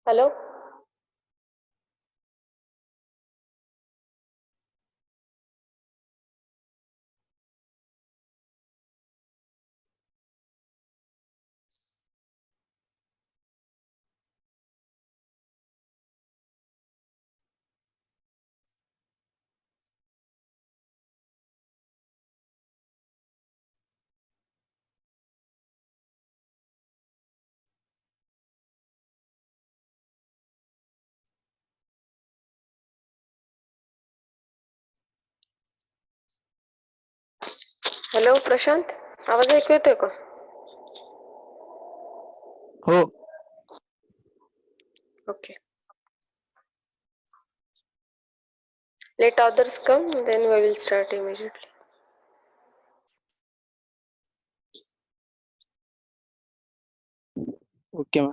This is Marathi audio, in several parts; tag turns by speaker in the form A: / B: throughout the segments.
A: हॅलो. हॅलो प्रशांत, आवाज ऐकू येतोय का?
B: हो.
A: Okay. Let others come, then we will start immediately.
B: Okay ma'am.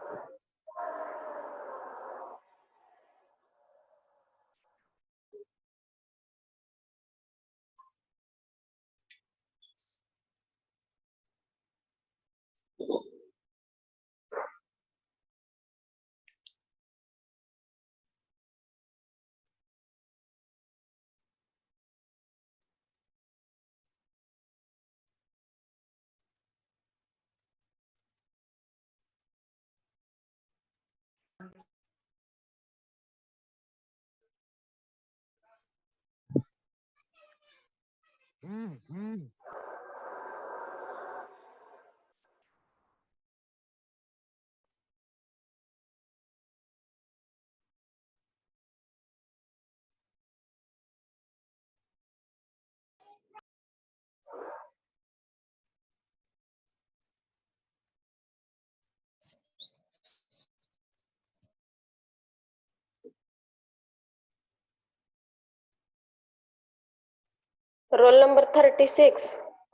A: Roll number 36,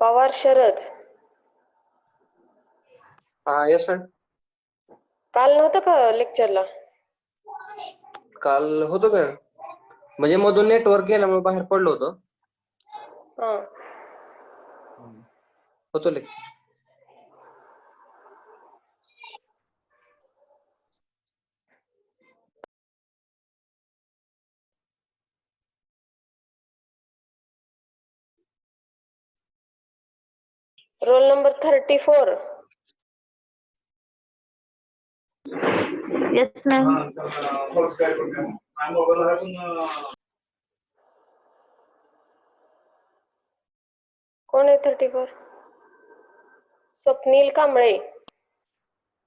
A: Pawar Sharad.
C: Yes ma'am.
A: काल नव्हतं का लेक्चरला?
C: काल होतो का? म्हणजे मधून नेटवर्क गेल्यामुळे बाहेर पडलो होतो.
A: हा.
C: होतो lecture.
A: Roll number 34.
D: Yes ma'am.
A: कोण आहे 34? स्वप्नील कांबळे.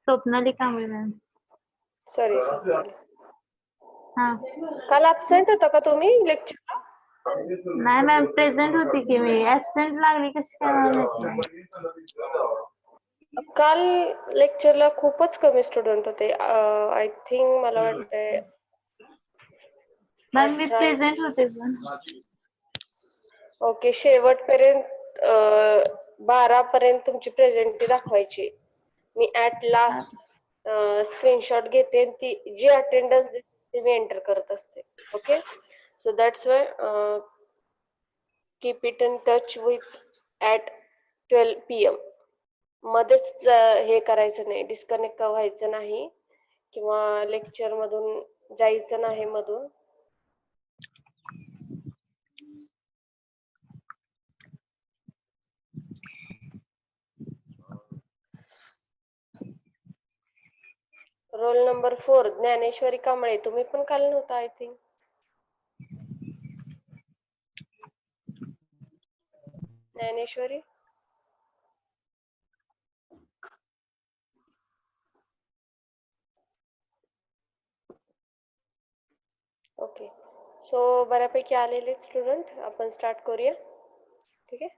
D: स्वप्नाली कांबळे मॅम.
A: सॉरी स्वप्नाली.
D: हा.
A: काल ऍबसेंट होता का तुम्ही लेक्चरला?
D: नाही मॅम, प्रेझेंट होती की मी. ऍबसेंट लागली कशी काय माहित नाही.
A: काल लेक्चरला खूपच कमी स्टुडंट होते. आय थिंक मला वाटतंय
D: मॅम मी
A: 18.
D: प्रेझेंट होते पण.
A: ओके, शेवटपर्यंत 12 पर्यंत तुमची प्रेझेंटी दाखवायची. मी ऍट लास्ट स्क्रीनशॉट घेते, ती जी अटेंडन्स ती मी एंटर करत असते. Okay, so that's why keep it in touch with at 12 PM. मध्येच हे करायचं नाही, डिस्कनेक्ट व्हायचं नाही. किंवा लेक्चर मधून जायचं नाही मधून. रोल नंबर 4 ज्ञानेश्वरी कांबळे, तुम्ही पण काल नव्हता I think. Dnyaneshwari okay. So बऱ्यापैकी आलेले स्टुडंट, आपण स्टार्ट करूया. ठीक आहे.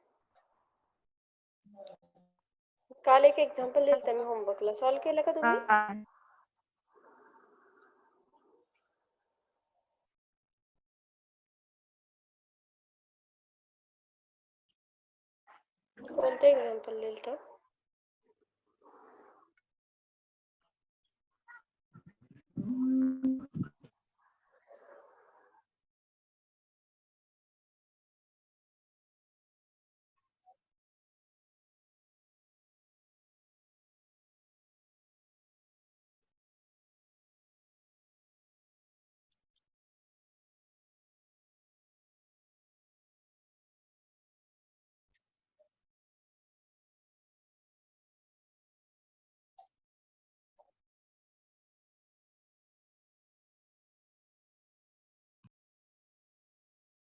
A: काल एक एक्झाम्पल दिलं तर मी होमवर्कला, सॉल्व्ह केलं का तुम्ही? कोणतं एक्झाम्पल दिलं तर?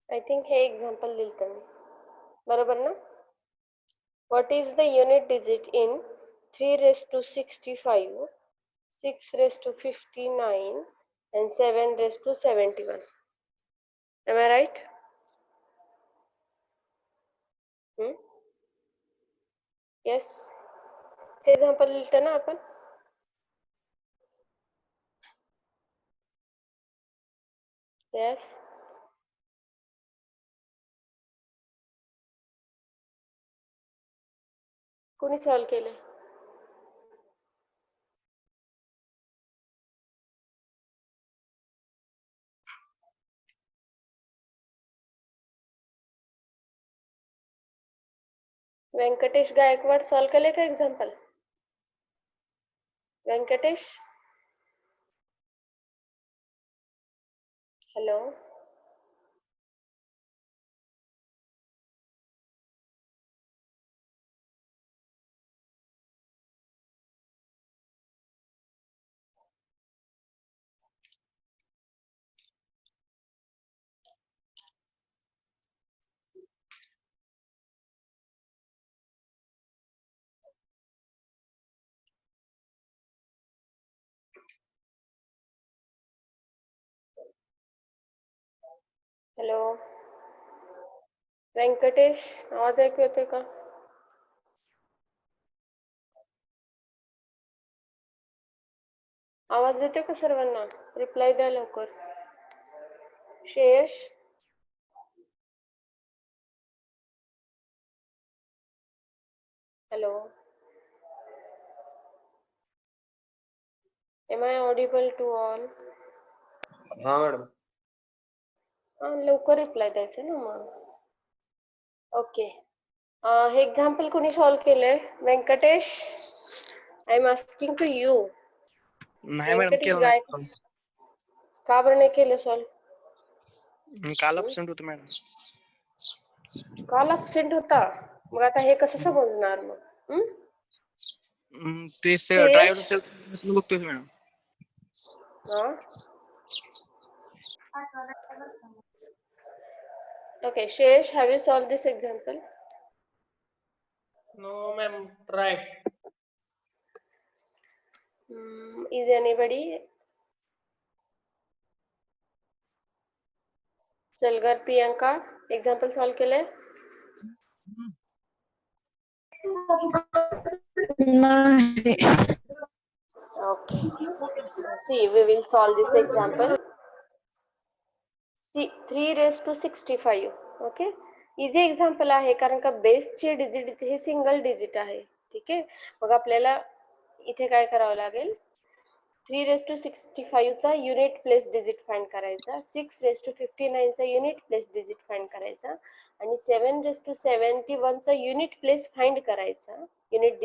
A: आय थिंक हे एक्झाम्पल दिलं तर मी, बरोबर ना? What is the unit digit in 3 raised to 65, 6 raised to 59 and 7 raised to 71? Am I right? Yes. हे एक्झाम्पल लिहिलं ना आपण? Yes. कोणी सॉल्व्ह केलं? व्यंकटेश गायकवाड सॉल्व्ह केले का example? Venkatesh, hello. Hello Venkatesh, आवाज ऐकू येतोय का? आवाज येतोय का सर्वांना? रिप्लाय द्या लवकर. Shreyash, hello. Am I audible to all?
C: हा मॅडम.
A: लवकर रिप्लाय द्यायचं ना मग. ओके. हे एक्झाम्पल कोणी सॉल्व्ह केलंय? Venkatesh, I am asking to you.
B: नाही मॅडम,
A: व्यंकटेश
B: केलं
A: गाय,
B: नाही.
A: का बरं नाही केलं सॉल्व्ह?
B: काल absent होतो मॅडम.
A: काल अब्सेंट होता, मग आता हे कसं समजणार मग?
B: ते
A: श्रेयश?
B: ड्रायव्हर सेल्फ बघतोय madam.
A: Okay, Shesh, have you solved this example?
C: No, ma'am. Try.
A: Is anybody? Salgar Priyanka, example solve केले?
D: नाही.
A: Okay. So see, we will solve this example. See, 3 raised to 65. Okay. Easy example आहे, कारण का बेसचे डिजिट हे सिंगल डिजिट आहे. ठीक आहे. मग आपल्याला इथे काय करावं लागेल? 3 raised to 65 चा युनिट प्लेस डिजिट फाइंड करायचा, 6 raised to 59 चा युनिट प्लेस डिजिट फाइंड करायचा आणि 7 raised to 71 चा युनिट प्लेस फाइंड करायचा, युनिट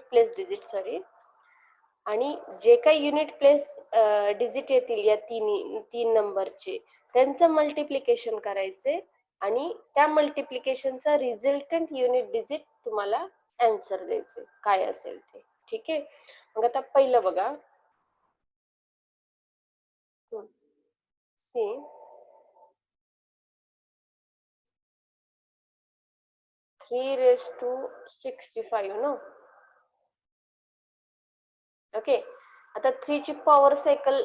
A: प्लेस डिजिट सॉरी. आणि जे काही युनिट प्लेस डिजिट येतील या तीन नंबरचे त्यांचं मल्टिप्लिकेशन करायचे आणि त्या मल्टिप्लिकेशनचा रिझल्टंट युनिट डिजिट तुम्हाला आन्सर द्यायचे काय असेल ते. ठीक आहे. मग आता पहिलं बघा. सी 3⁻65 ना. ओके. आता 3 ची पॉवर सायकल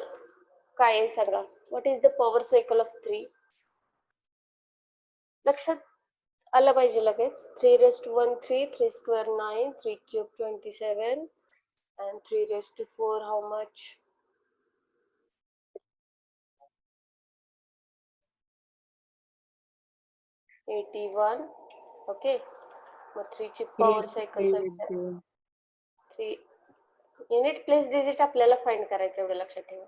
A: काय आहे सांगा. What is the power cycle of 3? लक्षात आलं पाहिजे लगेच. 3⁻1 3, 3 square 9, 3 cube 27 and 3⁻4 how much? 81. Okay. मग 3 ची पॉवर सायकलचा विचार 3 युनिट प्लेस डिजिट आपल्याला फाइंड करायचं एवढं लक्षात ठेवा.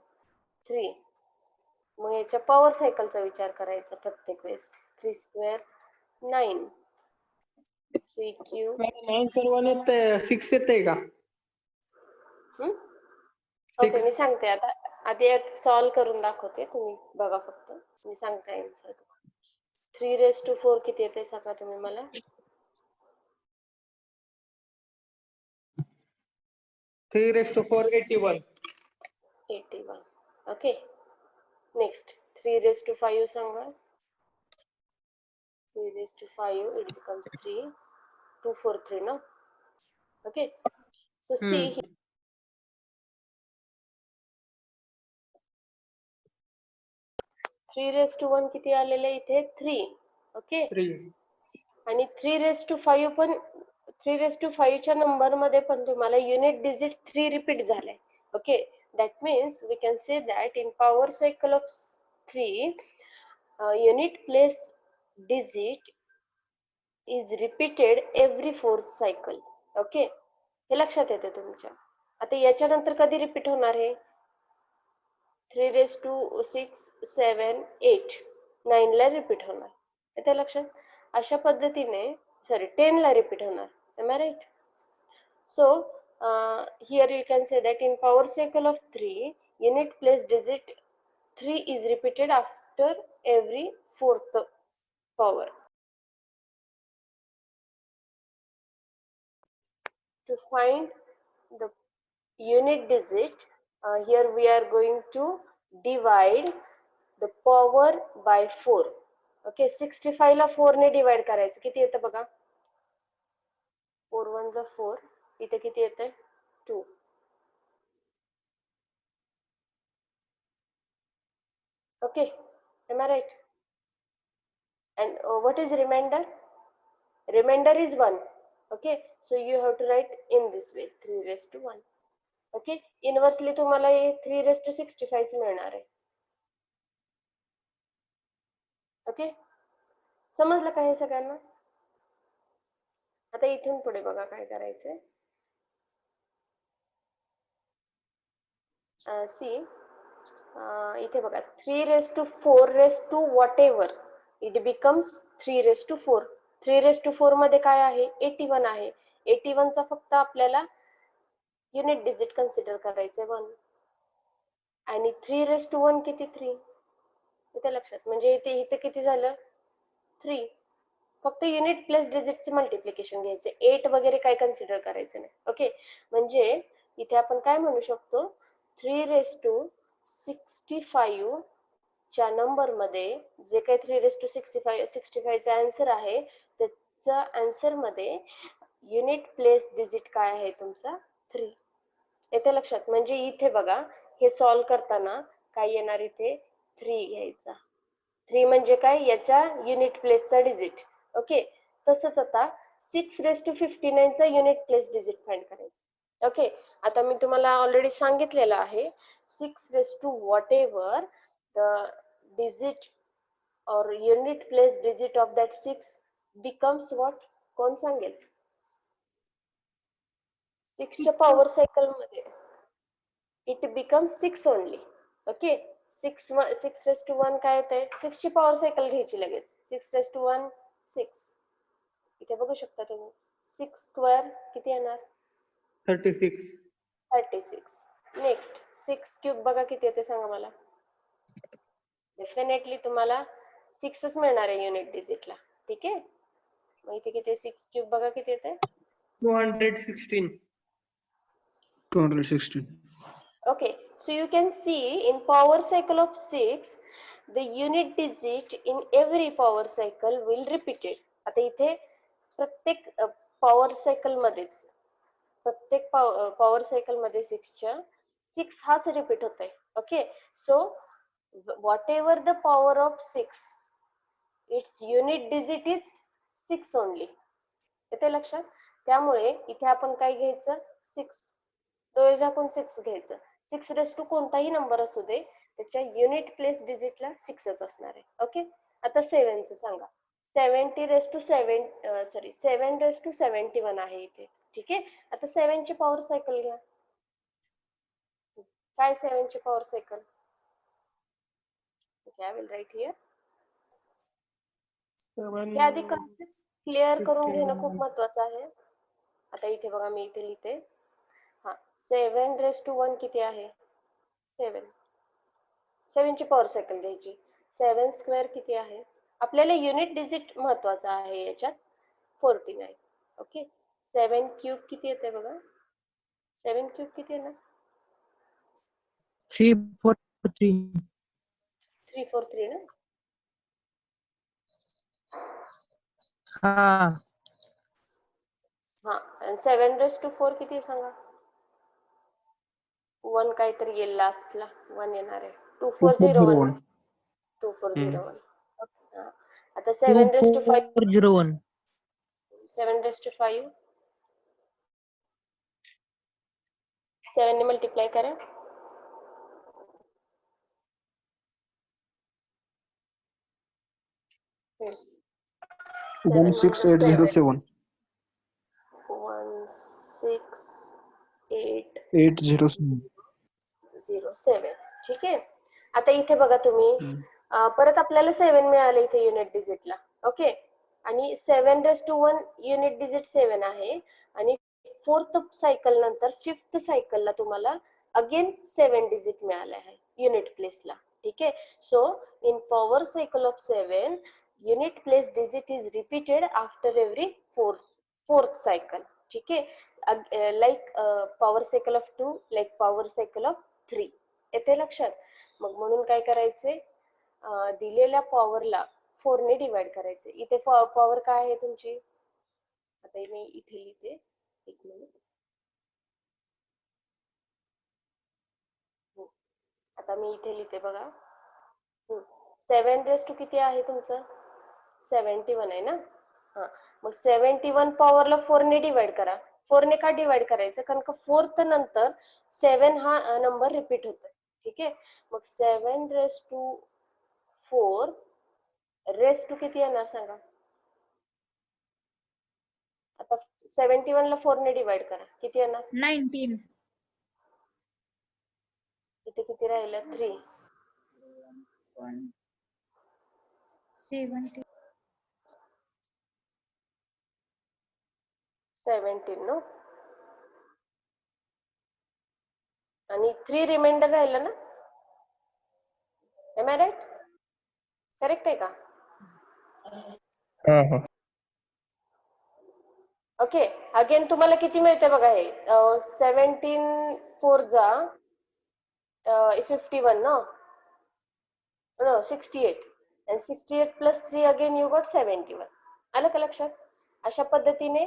A: 3. मग याच्या पॉवर सायकलचा विचार करायचा प्रत्येक वेळेस. 3 square 9, 3 cube.
E: आन्सर 1 येतंय 6 येतंय का?
A: ओके मी सांगते आता. आधी सॉल्व करून दाखवते, तुम्ही बघा फक्त. मी सांगते आन्सर. 3⁻4 किती येते सांगा तुम्ही मला.
E: 3⁻4 81.
A: 81. ओके. नेक्स्ट 3⁻5 सांगा. 3⁻5 it becomes 3. 2 4 3 ना. ओके. So see 3⁻1 किती आलेलं आहे इथे 3. ओके.
E: 3.
A: आणि 3⁻5 पण 3⁻5 च्या नंबर मध्ये पण तुम्हाला युनिट डिजिट 3 रिपीट झालाय. Okay. That means we can say that in power cycle of 3 unit place digit is repeated every 4th cycle. Okay. हे लक्षात येते तुमच्या. आता याच्यानंतर कधी रिपीट होणार आहे. 3⁻6 7 8 9 ला रिपीट होणार. येते लक्षात. अशा पद्धतीने 10 ला रिपीट होणार. Am I right? So here you can say that in power cycle of 3 unit place digit 3 is repeated after every 4th power. To find the unit digit, here we are going to divide the power by 4. Okay, 65 ला 4 ने डिवाइड करायचं. किती येतं बघा. 4 1 4. इथे किती येते 2. Okay, am I right? And what is remainder? Remainder is 1. Okay, so you have to write in this way 3⁻1. Okay, inversely तुम्हाला 3⁻65 मिळणार आहे. ओके. समजलं का हे सगळ्यांना. आता इथून पुढे बघा काय करायचंय. सी इथे बघा 3⁻4 whatever it becomes 3⁻4. 3⁻4 मध्ये काय आहे 81 आहे. 81 चा फक्त आपल्याला युनिट डिजिट कन्सिडर करायचंय 1 आणि 3⁻1 किती 3. इथे लक्षात म्हणजे इथे किती झालं 3. फक्त युनिट प्लस डिजिटचे मल्टिप्लिकेशन घ्यायचे. 8 वगैरे काय कन्सिडर करायचं नाही. ओके. म्हणजे इथे आपण काय म्हणू शकतो 3⁻65 च्या नंबर मध्ये जे काही 3⁻65 चा आन्सर आहे त्याच्या आन्सर मध्ये युनिट प्लेस डिजिट काय आहे तुमचा 3. येते लक्षात. म्हणजे इथे बघा हे सॉल्व करताना काय येणार इथे 3 घ्यायचा. 3 म्हणजे काय याच्या युनिट प्लेसचा डिजिट. ओके. तसंच आता 6⁻59 चा युनिट प्लेस डिजिट फाइंड करायचं. ओके. आता मी तुम्हाला ऑलरेडी सांगितलेलं आहे 6 whatever the digit or unit place digit of that 6 becomes what? कोण सांगेल. 6 च्या पॉवर सायकल मध्ये it becomes 6 only. ओके. 6⁻1 काय येते 6 ची पॉवर सायकल घ्यायची लगेच. 6⁻1 6. इथे बघू शकता तुम्ही 6 स्क्वेअर किती येणार
E: 36.
A: 36. नेक्स्ट 6 क्यूब बघा किती येते सांगा मला. डेफिनेटली तुम्हाला 6च मिळणार आहे युनिट डिजिटला. ठीक आहे. मग इथे किती 6 क्यूब बघा किती येते.
E: 216.
B: 216.
A: Okay, so you can see in power cycle of 6, the unit digit in every power cycle will repeated. आता इथे प्रत्येक पॉवर सायकल मध्येच प्रत्येक पॉवर सायकल मध्ये 6 हाच रिपीट होत आहे. Okay, so what ever the power of 6, it's unit digit is 6 only. येते लक्षात. त्यामुळे इथे आपण काय घ्यायचं, 6 डोळे झाकून 6 घ्यायचं. 6 रेस टू कोणताही नंबर असू दे, त्याच्या युनिट प्लेस डिजिटला 6च असणार आहे. ओके, आता 7चं सांगा. 70 raise to 7 sorry 7 raise to 71 आहे इथे. ठीक आहे. आता 7 ची पॉवर सायकल घ्या. काय 7 ची power cycle. Okay, I will write here. याआधी कन्सेप्ट क्लिअर करून घेणं खूप महत्वाचं आहे. आता इथे बघा मी इथे लिहिते. हा 7 रेस टू 1 किती आहे. 7. 7 ची पॉवर सायकल घ्यायची. 7 स्क्वेअर किती आहे. आपल्याला युनिट डिजिट महत्वाचा आहे याच्यात. 49. ओके, 7 क्यूब किती येते बघा. 7 क्यूब किती येणार.
B: 343.
A: 343 ना.
B: हा
A: हा, 7 रेस टू 4 किती आहे सांगा. 1 काहीतरी येईल लास्टला. 1 येणार आहे. 2401 ना. 2401. ओके, हा. आता 7 रेस टू 5.
B: 2401.
A: 7 raise to 5. 7 ने मल्टिप्लाय करा.
B: 16807.
A: 16807.
B: 807.
A: ठीक आहे. आता इथे बघा तुम्ही परत आपल्याला 7 मिळाले इथे युनिट डिजिटला. ओके, आणि 7 रेस टू 1 युनिट डिजिट 7 आहे. आणि 4th सायकल नंतर 5th सायकलला तुम्हाला अगेन 7 डिजिट मिळाले आहे युनिट प्लेसला. ठीक आहे. So in power cycle of 7, unit place digit is repeated after every fourth cycle. ठीक आहे. like power cycle of 2, like power cycle of 3. येते लक्षात. मग म्हणून काय करायचे, दिलेल्या पॉवरला 4 ने डिवाइड करायचे. इथे पॉवर काय आहे तुमची. आता मी इथे लिहिते. एक मिनिट. आता मी इथे लिहिते बघा. 7 रेस टू किती आहे तुमचं. 71 आहे ना. हा, मग 71 पॉवरला 4 ने डिवाइड करा. 4 ने का डिवाइड करायचं, कारण का 4th नंतर 7 हा नंबर रिपीट होतोय. ठीक आहे. मग 7 रेस टू 4 रेस टू किती येणार सांगा. आता 71 ला 4 ने डिवाइड करा. किती येणार.
D: 19.
A: इथे किती राहिलं. 3.
D: 70.
A: 17 नो. आणि 3 रिमाइंडर राहिलं ना. M I right. करेक्ट आहे का. ओके, अगेन तुम्हाला किती मिळते बघा हे. 17 4 जा 51 no 68 and 68 plus 3 again you got 71. आलं का लक्षात. अशा पद्धतीने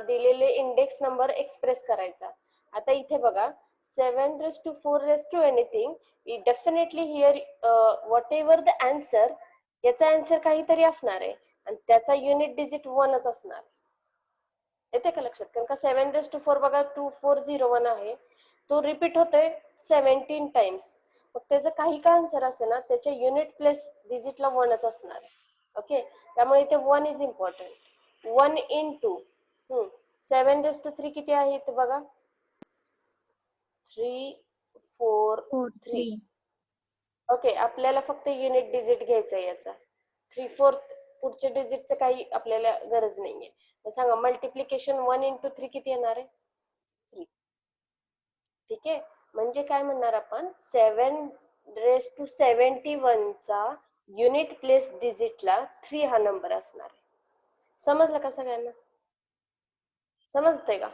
A: दिलेले इंडेक्स नंबर एक्सप्रेस करायचा. आता इथे बघा 7 raise to 4 raise to anything, definitely here whatever the answer, याचा आन्सर काहीतरी असणार आहे आणि त्याचा युनिट डिजिट 1च असणार. येते का लक्षात. कारण का 7 रेस टू 4 बघा 2401 आहे. तो रिपीट होतोय 17 टाइम्स. मग त्याचं काही का आन्सर असेल ना, त्याच्या युनिट प्लेस डिजिटला 1च असणार. ओके, त्यामुळे इथे 1 is important. 1 into 7 raise to 3 किती आहे इथे बघा. 3 4 3. ओके, आपल्याला फक्त युनिट डिजिट घ्यायचा याचा. 3 4 पुढच्या डिजिटचं काही आपल्याला गरज नाहीये. सांगा मल्टिप्लिकेशन 1 into 3 किती येणार आहे. 3. ठीक आहे. म्हणजे काय म्हणणार आपण 7 raised to 71 चा युनिट प्लेस डिजिटला 3 हा नंबर असणार आहे. समजलं का सगळ्यांना? समजतंय का?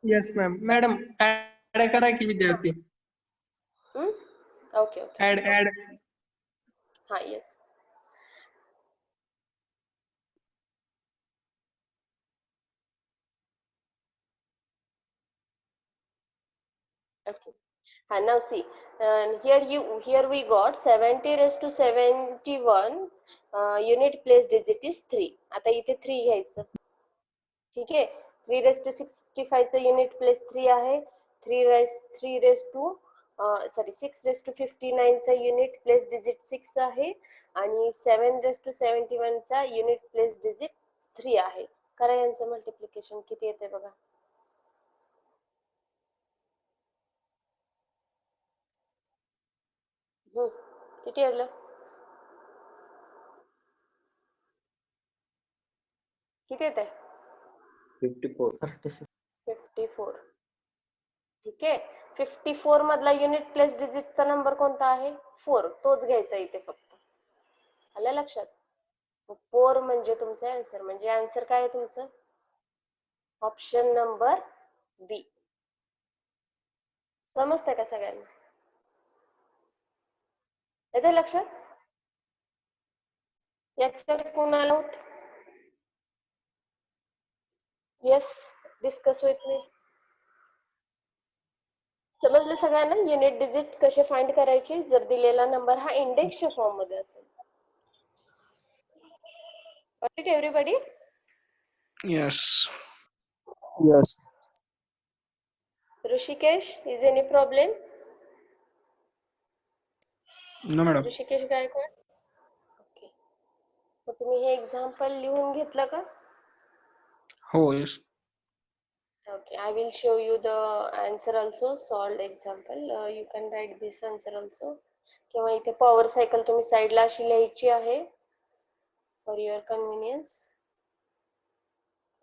E: Yes ma'am. मॅडम ऍड करा की विद्यार्थी.
A: Okay okay.
E: ऍड.
A: हा yes. Okay. And now see, here we got 70 raised to 71 unit place digit is 3. आता इथे 3 घ्यायचं. ठीक आहे. 3 raised to 65 चं unit place 3 आहे. 3 raised to 6 raised to 59 चा unit place digit 6 आहे आणि 7 raised to 71 चा unit place digit 3 आहे. करा यांचं मल्टिप्लिकेशन किती येते बघा. किती आलं? किती येत आहे?
C: 54.
A: 54. ठीक आहे. 54 मधला युनिट प्लेस डिजिटचा नंबर कोणता आहे? 4. तोच घ्यायचा इथे फक्त. आलं लक्षात? 4 म्हणजे तुमचा आन्सर. म्हणजे आन्सर काय आहे तुमचं? ऑप्शन नंबर बी. समजतंय का सगळ्यांना? येते लक्षात? याच्यात कोणाला out? Yes, discuss with me. समजलं सगळ्यांना युनिट डिजिट कसे फाइंड करायचे जर दिलेला नंबर हा इंडेक्सच्या फॉर्म मध्ये असेल. Got it everybody?
B: Yes. Yes.
A: Rishikesh, is any problem?
B: No, madam.
A: Rishikesh Gaikwad. Okay. मग तुम्ही हे एक्झाम्पल लिहून घेतलं का?
B: Oh, yes.
A: Okay, I will show you the answer also, solved example. You can write this answer also. किंवा इथे पॉवर सायकल तुम्ही साइडला अशी लिहायची आहे फॉर युअर कन्व्हिनियन्स.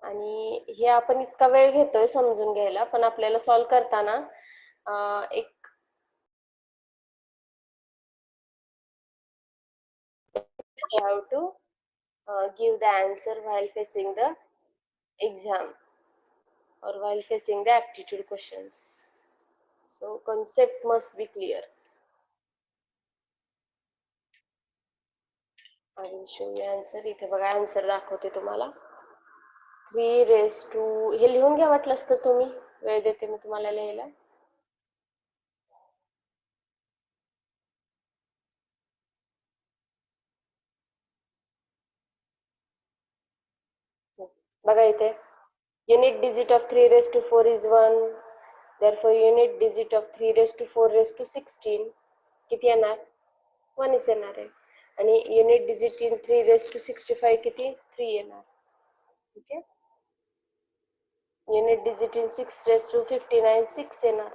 A: आणि हे आपण इतका वेळ घेतोय समजून घ्यायला, पण आपल्याला सॉल्व करताना एक you have to give the answer while facing the exam or while facing the aptitude questions. So concept must be clear. I will show you answer. इथे बघा आन्सर दाखवते तुम्हाला. 3 raised to हे लिहून घ्या वाटलंच तर तुम्ही. वेळ देते मी तुम्हाला लिहायला. बघा इथे unit digit of 3 raised to 4 is 1. Therefore unit digit of 3 raised to 4 raised to 16 किती येणार? 1 इज येणार आहे. आणि unit digit in 3 raised to 65 किती? 3 येणार. ठीक आहे. Unit digit in 6 raised to 59 6 येणार.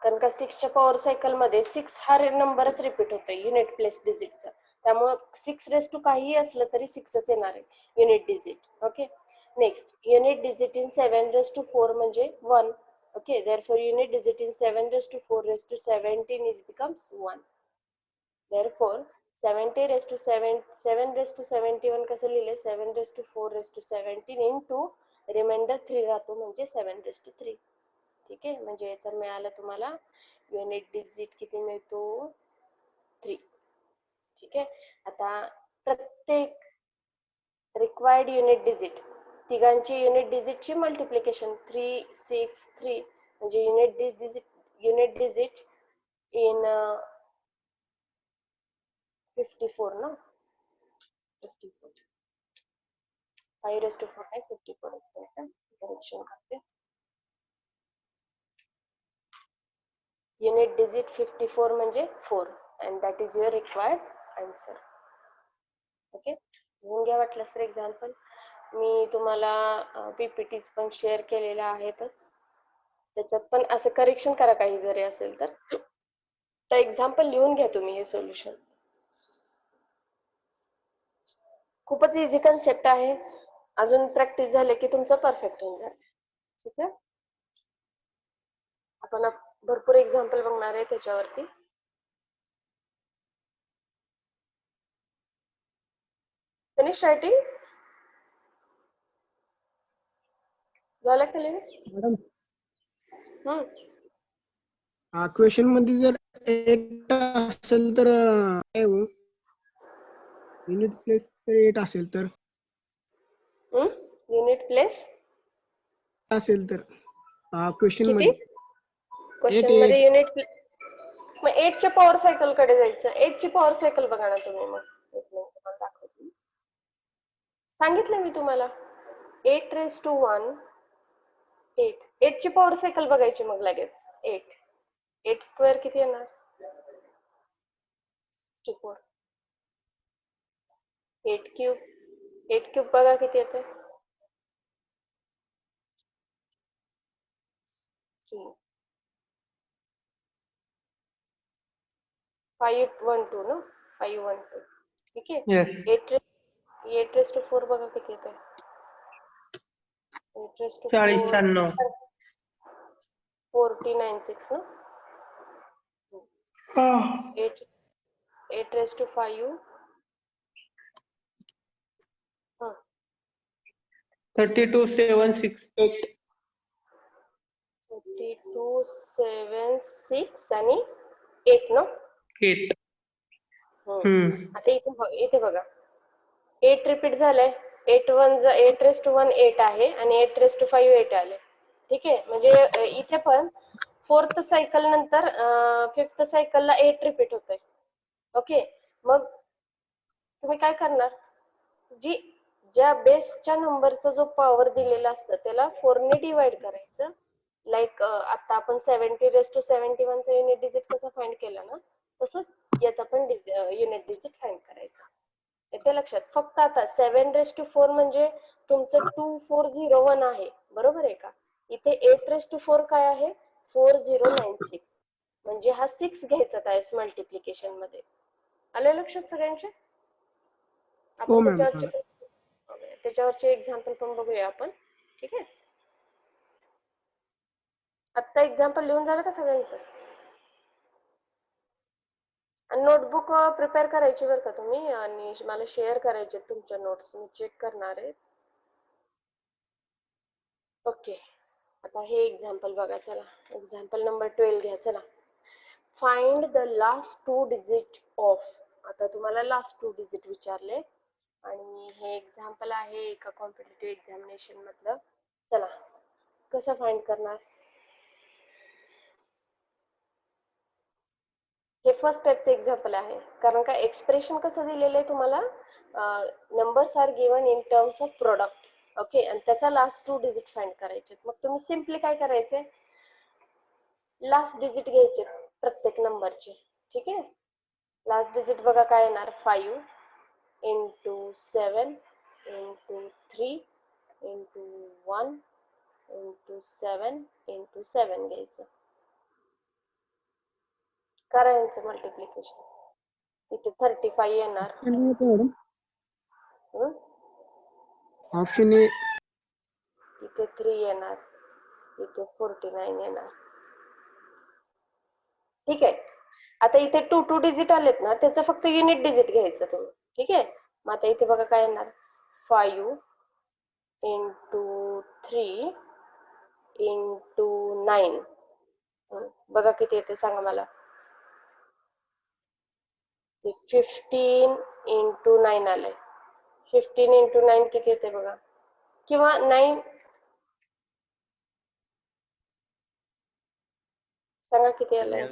A: कारण का 6 च्या पॉवर सायकल मध्ये 6 हा नंबरच रिपीट होतोय युनिट प्लेस डिजिटचा. त्यामुळे 6 raised to काहीही असलं तरी 6च येणार आहे unit digit. Okay. Next unit digit in 7 raised to 4 म्हणजे 1. Okay. Therefore unit digit in 7 raised to 4 raised to 17 is becomes 1. Therefore 70 raised to 7 raised to 71 कसं लिहिले? 7 raised to 4 raised to 17 into reminder 3 राहतो म्हणजे 7 raised to 3. ठीक आहे. म्हणजे याचं मिळालं तुम्हाला युनिट डिजिट किती मिळतो? 3. ठीक आहे. आता प्रत्येक रिक्वायर्ड युनिट डिजिट तिघांची युनिट डिजिटची मल्टिप्लिकेशन 3 6 3 म्हणजे युनिट डिजिट इन 54 ना. 54 5 raised to 4 आहे 54 करेक्शन करते. युनिट डिजिट 54 म्हणजे 4 and that is your required answer. Okay. लिहून घ्या वाटलं सर एक्झाम्पल. मी तुम्हाला पीपीटीज पण शेअर केलेल्या आहेतच. त्याच्यात पण असं करेक्शन करा काही जरी असेल तर. तर एक्झाम्पल लिहून घ्या तुम्ही हे सोल्युशन. खूपच इझी कन्सेप्ट आहे. अजून प्रॅक्टिस झाले की तुमचं परफेक्ट होऊन जाते. ठीक आहे. आपण भरपूर एक्झाम्पल बघणार आहे त्याच्यावरती. फिनिश रायटिंग झालं का लिहून?
F: मॅडम
A: हम्म
F: क्वेश्चन मध्ये जर 8 असेल तर काय हो युनिट प्लेस तर 8 असेल तर
A: युनिट प्लेस
F: असेल तर क्वेश्चन
A: किती?
F: मध्ये
A: क्वेश्चन मध्ये युनिट मग 8 च्या पॉवर सायकल कडे जायचं. 8 ची पॉवर सायकल बघा ना तुम्ही. मग एक मिनिट तुम्हाला दाखवते. सांगितलं मी तुम्हाला 8 raised to 1 8. 8 ची पॉवर सायकल बघायची मग लगेच. 8 स्क्वेअर किती येणार? 64. 8 क्यूब बघा किती येते? 3. 512 ना? 512. ठीक आहे.
E: Yes.
A: 8 raised to 4 बघा किती येते? 8 raised to
E: 40
A: 4
E: 96.
A: 496 ना?
E: Ah,
A: 8 raised to 5
E: 32 768.
A: 32 7 6 आणि 8 ना?
E: 8.
A: आता इथे बघा 8 रिपीट झालंय. 8 raised to 1 8 आहे आणि 8 raised to 5 8 आले. ठीक आहे. म्हणजे इथे पण 4th सायकल नंतर 5th सायकलला 8 रिपीट होतंय. ओके. मग तुम्ही काय करणार? ज्या बेसच्या नंबरचा जो पॉवर दिलेला असतं त्याला 4 ने डिवाइड करायचं. लाईक आता आपण 70 raised to 71 चा युनिट डिजिट कसा फाइंड केला ना, तसंच याचा पण युनिट डिजिट फाइंड करायचा. येते लक्षात? फक्त आता 7 raised to 4 म्हणजे तुमचं 2401 आहे. बरोबर आहे का? इथे 8 raised to 4 काय आहे? 4096. म्हणजे हा 6 घ्यायचा त्यावेळेस मल्टिप्लिकेशन मध्ये. आलं लक्षात सगळ्यांच्या?
F: हो
A: आपण
F: मॅम.
A: त्याच्यावरचे एक्झाम्पल पण बघूया आपण. ठीक आहे. आत्ता एक्झाम्पल लिहून झालं का सगळ्यांचं? आणि नोटबुक प्रिपेअर करायची बरं का तुम्ही आणि मला शेअर करायचे तुमच्या नोट्स. मी चेक करणार आहे. ओके. आता हे एक्झाम्पल बघा. चला एक्झाम्पल नंबर 12 घ्या. चला find the last 2 digit of. आता तुम्हाला लास्ट 2 डिजिट विचारले आणि हे एक्झाम्पल आहे एका कॉम्पिटिटिव्ह एक्झामिनेशन मधलं. चला कसं फाइंड करणार? हे फर्स्ट स्टेपचं एक्झाम्पल आहे. कारण का एक्सप्रेशन कसं दिलेलं आहे तुम्हाला? Numbers are given in terms of product. Okay. आणि त्याचा लास्ट 2 डिजिट फाइंड करायचे. मग तुम्ही सिम्पली काय करायचे? लास्ट डिजिट घ्यायचे प्रत्येक नंबरचे. ठीक आहे. लास्ट डिजिट बघा काय येणार? 5 into 7 into 3 into 1 into 7 into 7 घ्यायचं. करायचं मल्टिप्लिकेशन. इथे 35 येणार.
F: Option A.
A: इथे 3 येणार. इथे 49 येणार. ठीक आहे. आता इथे 2 डिजिट आलेत ना, त्याचं फक्त युनिट डिजिट घ्यायचं तुम्ही. ठीक आहे. मग आता इथे बघा काय येणार? 5 into 3 into 9. बघा किती येते सांगा मला. 15 into 9 आलंय. 15 into 9 किती येते बघा. किंवा 9 सांगा किती आलंय.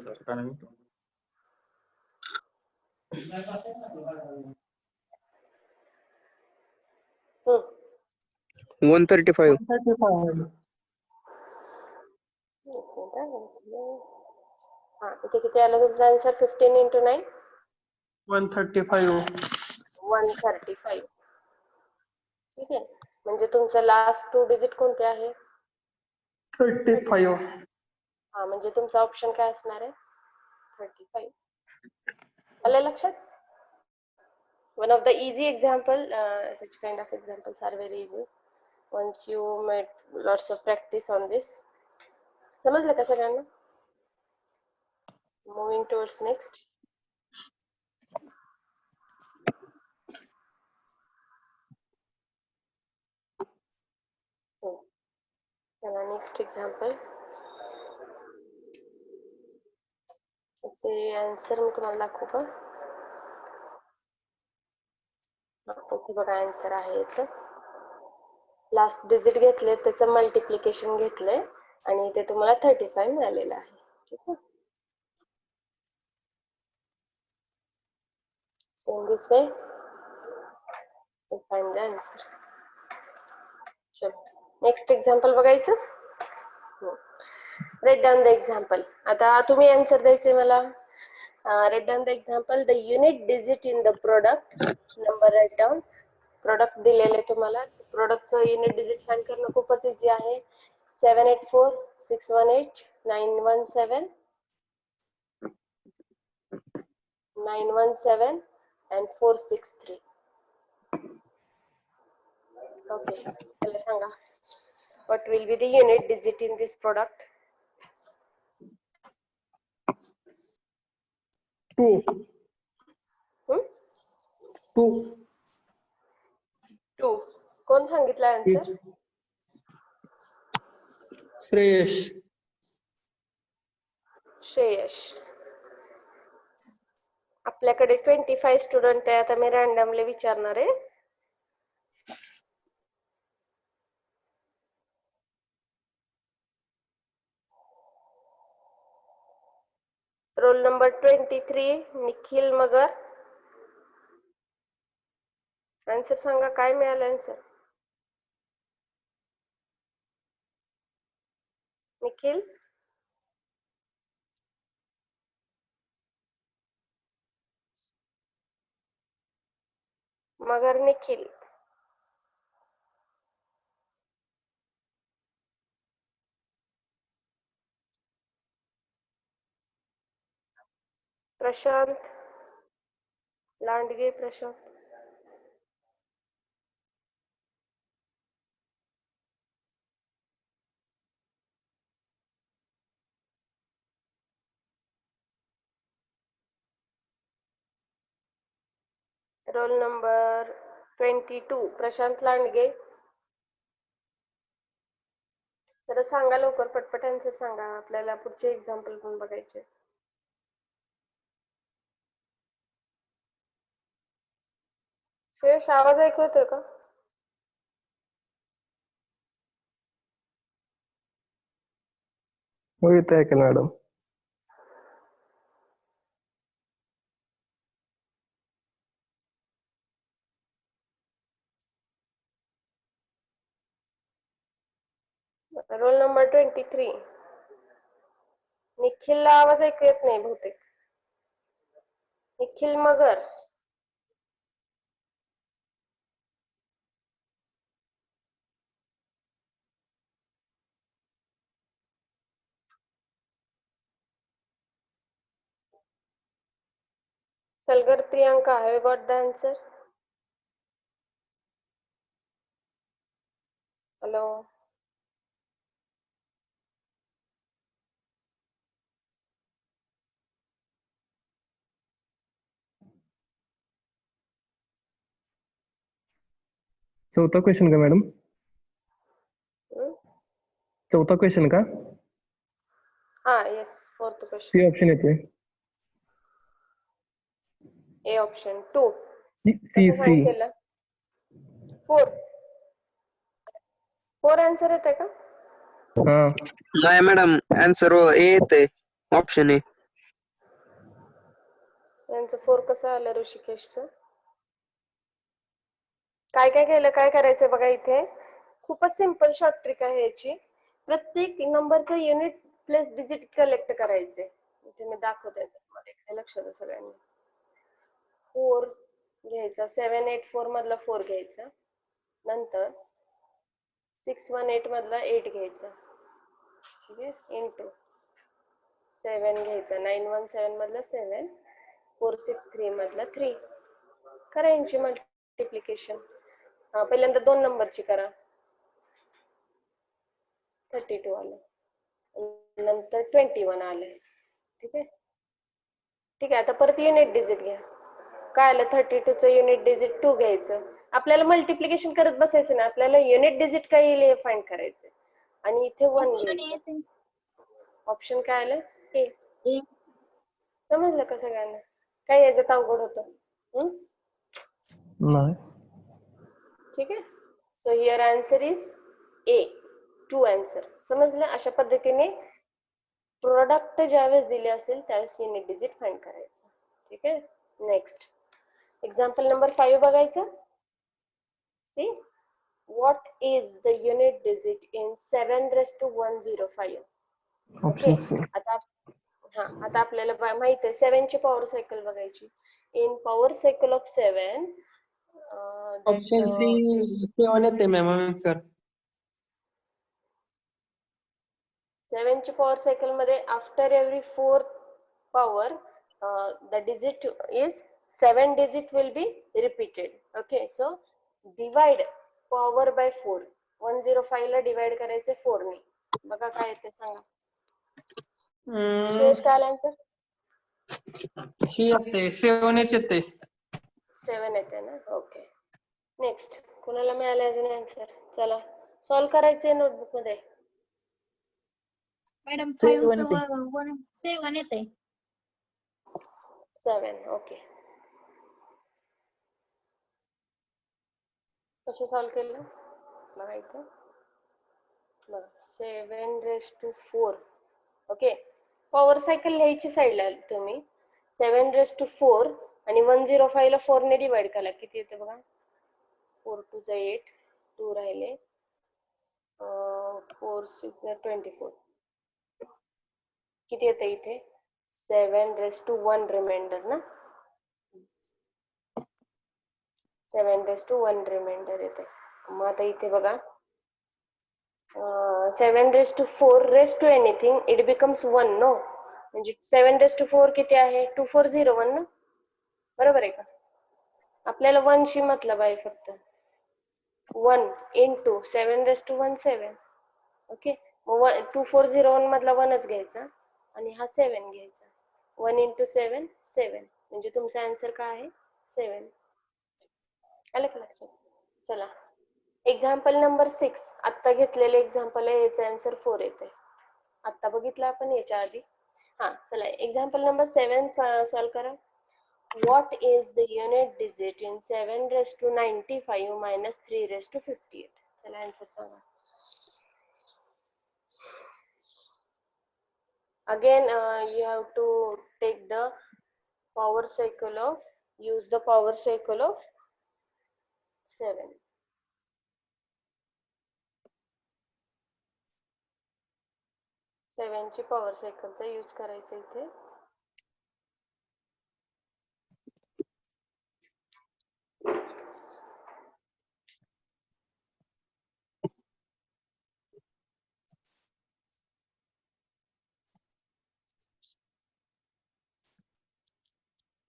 C: 135.
E: 135.
A: हा इथे किती आलं तुमचा आन्सर? 15 into 9
E: 135.
A: 135. ठीक आहे. म्हणजे तुमचं लास्ट 2 डिजिट कोणते आहे?
E: 35.
A: हा म्हणजे तुमचा ऑप्शन काय असणार आहे? 35. आलं लक्षात? One of the easy example, such kind of examples are very easy once you made lots of practice on this. समजलं का सगळ्यांना? Moving towards next. चला नेक्स्ट एक्झाम्पल. याचे आन्सर मी तुम्हाला दाखवू का? इथे बघा आन्सर आहे याचं. लास्ट डिजिट घेतले, त्याचं मल्टिप्लिकेशन घेतलंय आणि इथे तुम्हाला 35 मिळालेलं आहे. ठीक आहे. So in this way we'll find the answer. चलो नेक्स्ट एक्झाम्पल बघायचं. Write down the example. आता तुम्ही आन्सर द्यायचे मला. Write down the example. The unit digit in the product number write down. Product दिलेले तुम्हाला. प्रोडक्टचं युनिट डिजिट फाइंड करणं खूपच इझी आहे. 784 618 917 917 and 463. ओके, चला सांगा. What will be the unit digit in this product?
F: 2.
A: Hmm?
F: 2.
A: 2. कोण सांगितलं आन्सर?
F: श्रेयश.
A: श्रेयश. आपल्याकडे 25 स्टुडंट आहे. आता मी रॅन्डमली विचारणार आहे. Roll number 23 Nikhil Magar. Answer सांगा, काय मिळालं answer? Nikhil. Magar Nikhil. Prashant Landge. Prashant. Roll number 22 Prashant Landge. जरा सांगा लवकर, पटपट आन्सर सांगा, आपल्याला पुढचे एक्झाम्पल पण बघायचे. श्रेयश, आवाज ऐकू येतोय का?
F: हो, येत आहे का मॅडम?
A: रोल नंबर 23 निखिलला आवाज ऐकू येत नाही बहुतेक. Nikhil Magar. Salgar Priyanka. Have you got the answer? Hello.
F: चौथा क्वेश्चन का मॅडम? चौथा क्वेश्चन का?
A: हा, yes. Fourth question.
F: C option येतोय.
A: A option 2.
F: सी
A: कसं
F: सी.
A: सांगितलं? 4 आन्सर येते का?
F: हा.
C: नाही मॅडम, आन्सर ए येते. Option A.
A: यांचं 4 कसं आलं ऋषिकेशचं? काय काय केलं, काय करायचं बघा. इथे खूपच सिंपल शॉर्ट ट्रिक आहे याची. प्रत्येक नंबरचं युनिट प्लस डिजिट कलेक्ट करायचे. इथे मी दाखवते तुम्हाला. इथे लक्ष द्या सगळ्यांनी. 4 घ्यायचा. 784 मधला 4 घ्यायचा. नंतर 618 मधला 8 घ्यायचा. ठीक आहे. इंटू 7 घ्यायचा. 917 मधला 7. 463 मधला 3. करा यांची मल्टिप्लिकेशन. हा, पहिल्यांदा 2 नंबरची करा. 32 आलं. नंतर 21 आलंय. ठीक आहे. ठीक आहे, आता परत युनिट डिजिट घ्या. काय आलं 32चं युनिट डिजिट 2 घ्यायचं. आपल्याला मल्टिप्लिकेशन करत बसायचं ना, आपल्याला युनिट डिजिट काय येईल हे फाइंड करायचं. आणि इथे 1 घ्यायचं. ऑप्शन काय आलं? ए. समजलं का सगळ्यांना? काय याच्यात अवघड होतं?
E: नाही.
A: ठीक आहे. So here answer is a. 2 answer. समजलं? अशा पद्धतीने प्रोडक्ट ज्यावेळेस दिले असेल त्यावेळेस युनिट डिजिट फाइंड करायचं. ठीक आहे. नेक्स्ट एक्झाम्पल नंबर 5 बघायचं. See what is the unit digit in 7^105? Okay. आता आपल्याला माहिती आहे 7 ची पॉवर सायकल बघायची. In power cycle of 7
E: option C 7 येते मॅम आन्सर.
A: 7 ची पॉवर सायकल मध्ये after every 4th power the digit is 7 digit will be repeated. Okay, so divide power by 4. 105 ला डिवाइड करायचे 4 ने. बघा काय येते सांगा. श्रेयश काय आन्सर?
E: ही येते 7 येते.
A: 7 येते ना. ओके. नेक्स्ट कुणाला मिळाले अजून आन्सर? चला सॉल्व करायचे नोटबुक मध्ये.
G: मॅडम
D: 7
G: 7 येते.
A: 7. ओके. कसं सॉल्व केलं बघा इथं. 7^4. ओके. पॉवर सायकल लिहायची साईडला तुम्ही. 7^4 आणि 105 ला 4 ने डिवाइड करा. किती येते बघा. 4 2 8. 2 राहिले. 4 6 24. किती येते इथे? 7^1 रिमाइंडर ना. 7^1 रिमाइंडर येते. मग आता इथे बघा 7^4 raise to anything it becomes 1 no. म्हणजे 7^4 किती आहे? 2401 ना. बरोबर आहे का? आपल्याला 1 शी मतलब आहे फक्त. 1 into 7^1 7. ओके. मग 2401 मधला 1च घ्यायचा आणि हा 7 घ्यायचा. 1 into 7 7. म्हणजे तुमचा आन्सर काय आहे? 7. आलं का लक्षात? चला एक्झाम्पल नंबर 6. आत्ता घेतलेले एक्झाम्पल आहे याचा आन्सर 4 येते. आत्ता बघितलं आपण याच्या आधी. हा चला एक्झाम्पल नंबर 7 सॉल्व करा. What is the unit digit in 7^95 minus 3^58? चला आन्सर सांगा. Again you have to take the power cycle of use the power cycle of 7. ची पॉवर सायकलचा यूज करायचा इथे.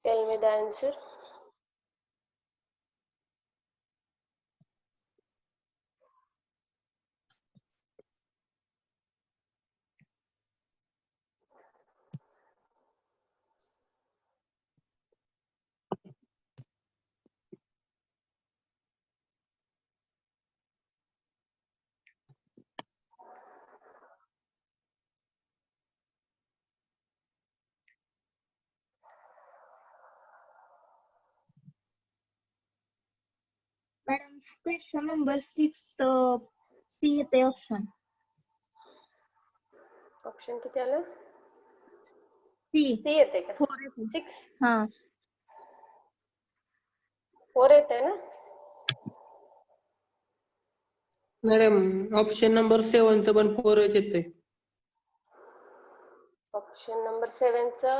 A: Tell me the answer.
G: Madam question number 6 C येते ऑप्शन.
A: ऑप्शन किती आलं?
G: सी
A: सी येते का?
G: 4 येते.
A: 6
G: हा
A: 4 येते ना.
E: मॅडम ऑप्शन नंबर 7 चं पण 4 येते.
A: ऑप्शन नंबर 7 चा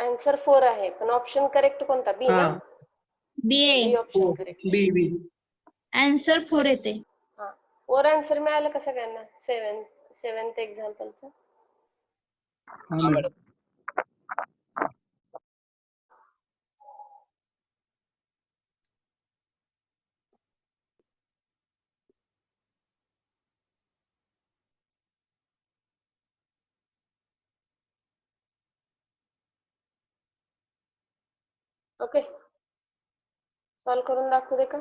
A: आन्सर 4 आहे पण ऑप्शन करेक्ट कोणता? बी ना.
G: बी
A: बी ऑप्शन करेक्ट.
E: बी बी.
G: आन्सर 4 येते.
A: हा 4 आन्सर मिळालं का सगळ्यांना? 7th एक्झाम्पलचं.
B: हा मॅडम.
A: ओके, सॉल्व करून दाखवू दे का?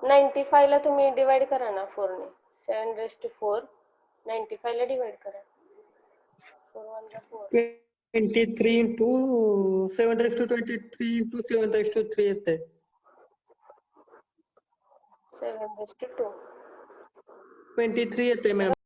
A: 95 ला तुम्ही डिवाइड करा ना 4 ने. 7⁴ 95 ला डिवाइड करा. 4 1 जा 4.
E: 23 into 7⁻23 into 7⁻3 येते.
A: 7⁻2.
E: 23 येते मॅम.